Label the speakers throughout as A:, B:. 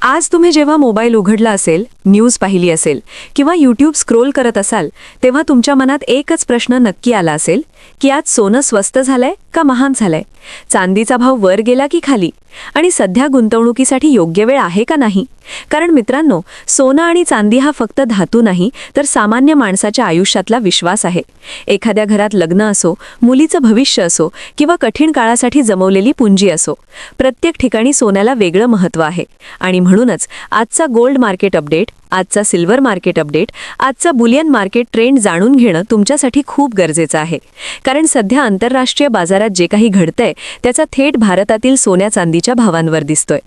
A: आज तुम्ही जेव्हा मोबाईल उघडला असेल, न्यूज पाहिली असेल किंवा यूट्यूब स्क्रोल करत असाल, तेव्हा तुमच्या मनात एकच प्रश्न नक्की आला असेल की आज सोनं स्वस्त झालंय का महाग झालंय, चांदीचा भाव वर गेला की खाली, आणि सध्या गुंतवणुकीसाठी योग्य वेळ आहे का नाही. कारण मित्रांनो, सोनं आणि चांदी हा फक्त धातू नाही, तर सामान्य माणसाच्या आयुष्यातला विश्वास आहे. एखाद्या घरात लग्न असो, मुलीचं भविष्य असो किंवा कठीण काळासाठी जमवलेली पुंजी असो, प्रत्येक ठिकाणी सोन्याला वेगळं महत्त्व आहे. आणि म्हणूनच आजचा गोल्ड मार्केट अपडेट, आजचा सिल्वर मार्केट अपडेट, आजचा बुलियन मार्केट ट्रेंड जाणून घेणं तुमच्यासाठी खूप गरजेचं आहे. कारण सध्या आंतरराष्ट्रीय बाजारात जे काही घडतंय त्याचा थेट भारतातील सोन्या चांदीच्या भावांवर दिसतोय.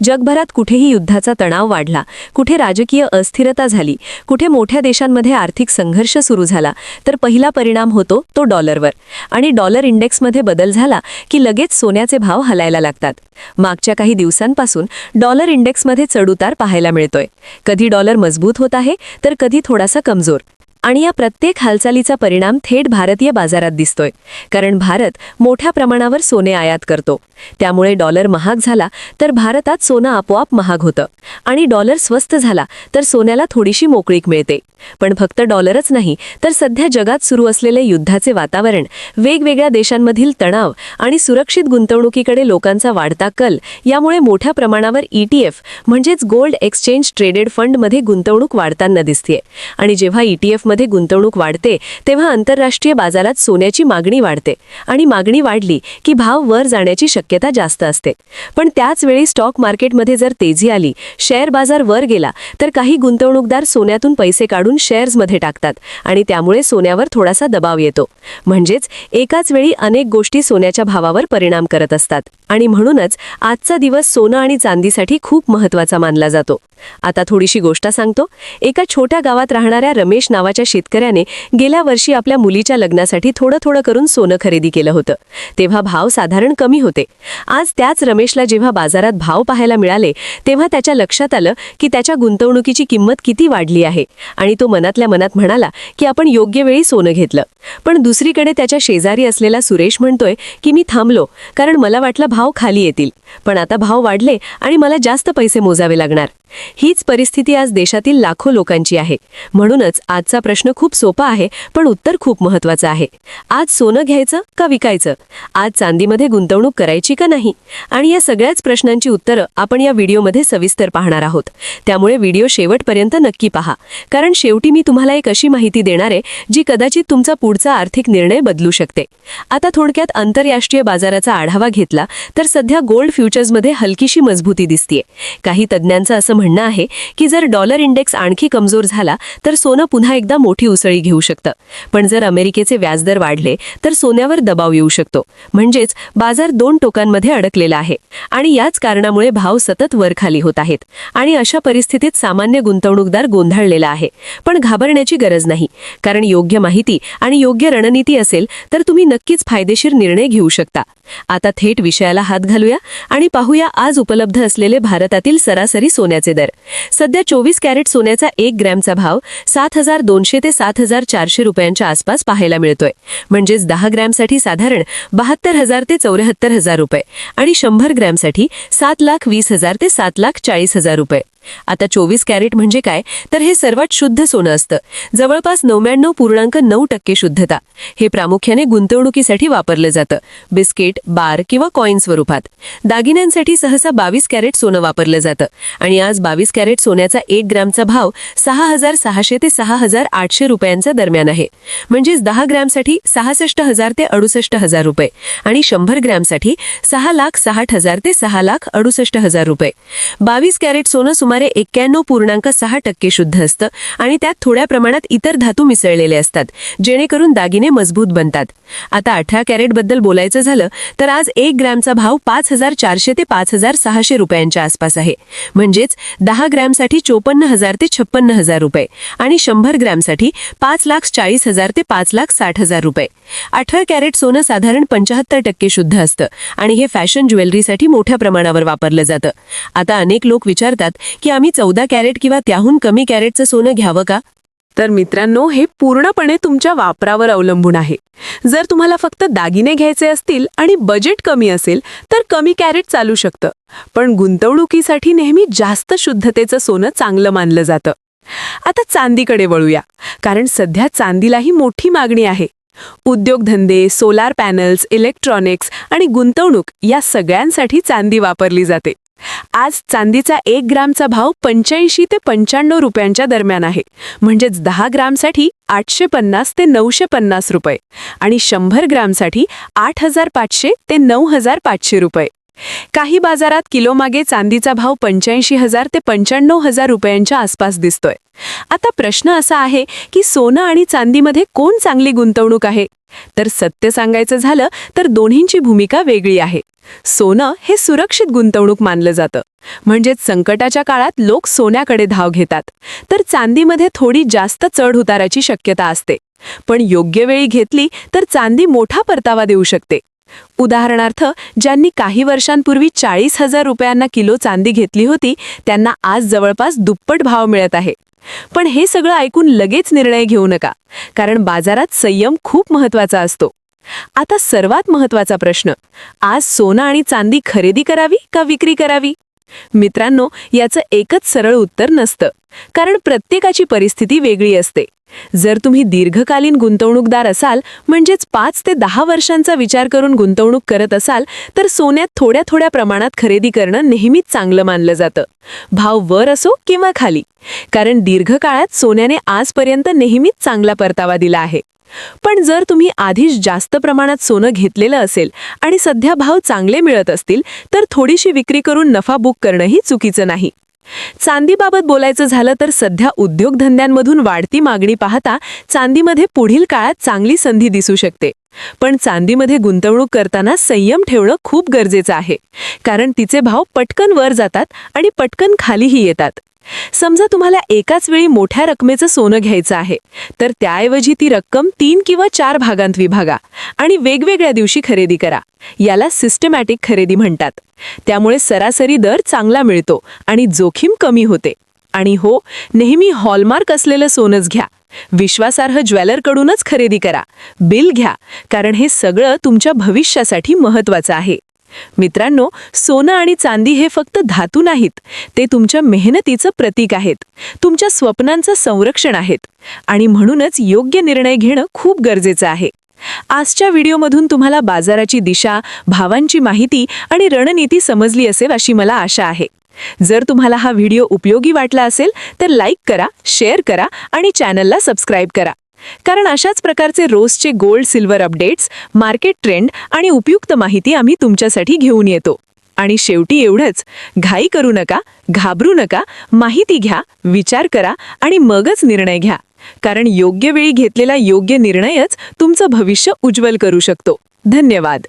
A: जगभरात कुठेही युद्धाचा तणाव वाढला, कुठे राजकीय अस्थिरता झाली, कुठे मोठ्या देशांमध्ये आर्थिक संघर्ष सुरू झाला, तर पहिला परिणाम होतो तो डॉलरवर. आणि डॉलर इंडेक्समध्ये बदल झाला की लगेच सोन्याचे भाव हलायला लागतात. मागच्या काही दिवसांपासून डॉलर इंडेक्समध्ये चढउतार पाहायला मिळतोय. कधी डॉलर मजबूत होत आहे तर कधी थोडासा कमजोर. आणि या प्रत्येक हालचालीचा परिणाम थेट भारतीय बाजारात दिसतोय. कारण भारत मोठ्या प्रमाणावर सोने आयात करतो. त्यामुळे डॉलर महाग झाला तर भारतात सोनं आपोआप महाग होतं, आणि डॉलर स्वस्त झाला तर सोन्याला थोडीशी मोकळीक मिळते. पण फक्त डॉलरच नाही, तर सध्या जगात सुरू असलेले युद्धाचे वातावरण, वेगवेगळ्या देशांमधील तणाव आणि सुरक्षित गुंतवणुकीकडे लोकांचा वाढता कल यामुळे मोठ्या प्रमाणावर ETF म्हणजेच गोल्ड एक्सचेंज ट्रेडेड फंडमध्ये गुंतवणूक वाढताना दिसतेय. आणि जेव्हा ETF मध्ये गुंतवणूक वाढते तेव्हा आंतरराष्ट्रीय बाजारात सोन्याची मागणी वाढते, आणि मागणी वाढली की भाव वर जाण्याची शक्यता जास्त असते. पण त्याच वेळी स्टॉक मार्केटमध्ये जर तेजी आली, शेअर बाजार वर गेला, तर काही गुंतवणूकदार सोन्यातून पैसे काढून शेअर्समध्ये टाकतात, आणि त्यामुळे सोन्यावर थोडासा दबाव येतो. म्हणजेच एकाच वेळी अनेक गोष्टी सोन्याच्या भावावर परिणाम करत असतात. आणि म्हणूनच आजचा दिवस सोनं आणि चांदीसाठी खूप महत्त्वाचा मानला जातो. आता थोडीशी गोष्ट सांगतो. एका छोट्या गावात राहणाऱ्या रमेश नावाच्या शेतकऱ्याने गेल्या वर्षी आपल्या मुलीच्या लग्नासाठी थोडं थोडं करून सोनं खरेदी केलं होतं. तेव्हा भाव साधारण कमी होते. आज त्याच रमेशला जेव्हा बाजारात भाव पाहायला मिळाले तेव्हा त्याच्या लक्षात आलं की त्याच्या गुंतवणुकीची किंमत किती वाढली आहे, आणि तो मनातल्या मनात म्हणाला की आपण योग्य वेळी सोनं घेतलं. पण दुसरीकडे त्याच्या शेजारी असलेला सुरेश म्हणतोय की मी थांबलो कारण मला वाटलं भाव खाली येतील, पण आता भाव वाढले आणि मला जास्त पैसे मोजावे लागणार. हीच परिस्थिती आज देशातील लाखो लोकांची आहे. म्हणूनच आजचा प्रश्न खूप सोपा आहे, पण उत्तर खूप महत्त्वाचं आहे. आज सोनं घ्यायचं का विकायचं? आज चांदीमध्ये गुंतवणूक करायची का नाही? आणि या सगळ्याच प्रश्नांची उत्तरं आपण या व्हिडिओमध्ये सविस्तर पाहणार आहोत. त्यामुळे व्हिडिओ शेवटपर्यंत नक्की पहा, कारण शेवटी मी तुम्हाला एक अशी माहिती देणार आहे जी कदाचित तुमचा पुढचा आर्थिक निर्णय बदलू शकते. आता थोडक्यात आंतरराष्ट्रीय बाजाराचा आढावा घेतला तर सध्या गोल्ड फ्युचर्समध्ये हलकीशी मजबूती दिसतेय. काही तज्ज्ञांचं असं म्हणणं आहे की जर डॉलर इंडेक्स आणखी कमजोर झाला तर सोनं पुन्हा एकदा मोठी उसळी घेऊ शकतं. पण जर अमेरिकेचे व्याजदर वाढले तर सोन्यावर दबाव येऊ शकतो. म्हणजेच बाजार दोन टोकांमध्ये अडकलेला आहे, आणि याच कारणामुळे भाव सतत वरखाली होत आहेत. आणि अशा परिस्थितीत सामान्य गुंतवणूकदार गोंधळलेला आहे. पण घाबरण्याची गरज नाही, कारण योग्य माहिती आणि योग्य रणनीती असेल तर तुम्ही नक्कीच फायदेशीर निर्णय घेऊ शकता. आता थेट विषयाला हात घालूया आणि पाहूया आज उपलब्ध असलेले भारतातील सरासरी सोन्याचे दर. सध्या 24 कॅरेट सोन्याचा 1 ग्रॅमचा भाव 7,200 ते 7,400 रुपयांच्या आसपास पाहायला मिळतोय. म्हणजेच 10 ग्रॅमसाठी साधारण 72,000 ते 74,000 रुपये, आणि 100 ग्रॅमसाठी 7,20,000 ते 7,40,000 रुपये. आता 24 कॅरेट म्हणजे काय, तर हे सर्वात शुद्ध सोनं असतं. जवळपास 99.9% शुद्धता. हे प्रामुख्याने गुंतवणुकीसाठी वापरलं जातं, बिस्किट, बार किंवा कॉईन स्वरूपात. दागिन्यांसाठी सहसा 22 कॅरेट सोनं वापरलं जातं, आणि आज 22 कॅरेट सोन्याचा 1 ग्रॅमचा भाव 6,600 ते 6,800 रुपयांच्या दरम्यान आहे. म्हणजेच 10 ग्रॅमसाठी 66,000 ते 68,000 रुपये, आणि 100 ग्रॅमसाठी 6,60,000 ते 6,68,000 रुपये. 22 कॅरेट सोनं सुमारे 91.6% शुद्ध असतं, आणि त्यात थोड्या प्रमाणात इतर धातू मिसळलेले असतात, जेणेकरून दागिने मजबूत बनतात. आता 18 कॅरेट बद्दल बोलायचं झालं तर आज 1 ग्रॅमचा भाव 5,400 ते 5,600 रुपयांच्या आसपास आहे. म्हणजेच 10 ग्रॅमसाठी 54,000 ते 56,000 रुपये, आणि 100 ग्रॅमसाठी 5,40,000 ते 5,60,000 रुपये. 18 कॅरेट सोनं साधारण 75% शुद्ध असतं, आणि हे फॅशन ज्वेलरीसाठी मोठ्या प्रमाणावर वापरलं जातं. आता अनेक लोक विचारतात की आम्ही 14 कॅरेट किंवा त्याहून कमी कॅरेटचं सोनं घ्यावं का?
B: तर मित्रांनो, हे पूर्णपणे तुमच्या वापरावर अवलंबून आहे. जर तुम्हाला फक्त दागिने घ्यायचे असतील आणि बजेट कमी असेल तर कमी कॅरेट चालू शकतं. पण गुंतवणुकीसाठी नेहमी जास्त शुद्धतेचं सोनं चांगलं मानलं जातं. आता चांदीकडे वळूया, कारण सध्या चांदीलाही मोठी मागणी आहे. उद्योगधंदे, सोलार पॅनल्स, इलेक्ट्रॉनिक्स आणि गुंतवणूक या सगळ्यांसाठी चांदी वापरली जाते. आज चांदीचा 1 ग्रामचा भाव 85 ते 95 रुपयांच्या दरम्यान आहे. म्हणजेच 10 ग्रामसाठी 850 ते 950 रुपये आणि 100 ग्रामसाठी 8500 ते 9500 रुपये. काही बाजारात किलोमागे चांदीचा भाव 85,000 ते 95,000 रुपयांच्या आसपास दिसतोय. आता प्रश्न असा आहे की सोनं आणि चांदीमध्ये कोण चांगली गुंतवणूक आहे? तर सत्य सांगायचं झालं तर दोन्हींची भूमिका वेगळी आहे. सोनं हे सुरक्षित गुंतवणूक मानलं जातं, म्हणजेच संकटाच्या काळात लोक सोन्याकडे धाव घेतात. तर चांदीमध्ये थोडी जास्त चढ-उताराची शक्यता असते. पण योग्य वेळी घेतली तर चांदी मोठा परतावा देऊ शकते. उदाहरणार्थ, ज्यांनी काही वर्षांपूर्वी 40,000 रुपयांना किलो चांदी घेतली होती त्यांना आज जवळपास दुप्पट भाव मिळत आहे. पण हे सगळं ऐकून लगेच निर्णय घेऊ नका, कारण बाजारात संयम खूप महत्त्वाचा असतो. आता सर्वात महत्त्वाचा प्रश्न, आज सोनं आणि चांदी खरेदी करावी का विक्री करावी? मित्रांनो, याचं एकच सरळ उत्तर नसतं, कारण प्रत्येकाची परिस्थिती वेगळी असते. जर तुम्ही दीर्घकालीन गुंतवणूकदार असाल, म्हणजेच 5 ते 10 वर्षांचा विचार करून गुंतवणूक करत असाल, तर सोन्यात थोड्या थोड्या प्रमाणात खरेदी करणं नेहमीच चांगलं मानलं जातं, भाव वर असो किंवा खाली. कारण दीर्घकाळात सोन्याने आजपर्यंत नेहमीच चांगला परतावा दिला आहे. पण जर तुम्ही आधीच जास्त प्रमाणात सोनं घेतलेलं असेल आणि सध्या भाव चांगले मिळत असतील, तर थोडीशी विक्री करून नफा बुक करणंही चुकीचं नाही. चांदीबाबत बोलायचं झालं तर सध्या उद्योगधंद्यांमधून वाढती मागणी पाहता चांदीमध्ये पुढील काळात चांगली संधी दिसू शकते. पण चांदीमध्ये गुंतवणूक करताना संयम ठेवणं खूप गरजेचं आहे, कारण तिचे भाव पटकन वर जातात आणि पटकन खालीही येतात. समजा तुम्हाला एकाच वेळी मोठ्या रकमेचं सोनं घ्यायचं आहे, तर त्याऐवजी ती रक्कम 3 किंवा 4 भागांत विभागा आणि वेगवेगळ्या दिवशी खरेदी करा. याला सिस्टमॅटिक खरेदी म्हणतात. त्यामुळे सरासरी दर चांगला मिळतो आणि जोखीम कमी होते. आणि हो, नेहमी हॉलमार्क असलेलं सोनंच घ्या. विश्वासार्ह ज्वेलरकडूनच खरेदी करा. बिल घ्या, कारण हे सगळं तुमच्या भविष्यासाठी महत्त्वाचं आहे. मित्रांनो, सोनं आणि चांदी हे फक्त धातू नाहीत, ते तुमच्या मेहनतीचं प्रतीक आहेत, तुमच्या स्वप्नांचं संरक्षण आहेत. आणि म्हणूनच योग्य निर्णय घेणं खूप गरजेचं आहे. आजच्या व्हिडिओमधून तुम्हाला बाजाराची दिशा, भावांची माहिती आणि रणनीती समजली असेल अशी मला आशा आहे. जर तुम्हाला हा व्हिडिओ उपयोगी वाटला असेल तर लाईक करा, शेअर करा आणि चॅनलला सबस्क्राईब करा. कारण अशाच प्रकारचे रोजचे gold silver updates, market trend आणि उपयुक्त माहिती आम्ही तुमच्यासाठी घेऊन येतो. आणि शेवटी एवढंच, घाई करू नका, घाबरू नका, माहिती घ्या, विचार करा आणि मगच निर्णय घ्या. कारण योग्य वेळी घेतलेला योग्य निर्णयच तुमचं भविष्य उज्ज्वल करू शकतो. धन्यवाद.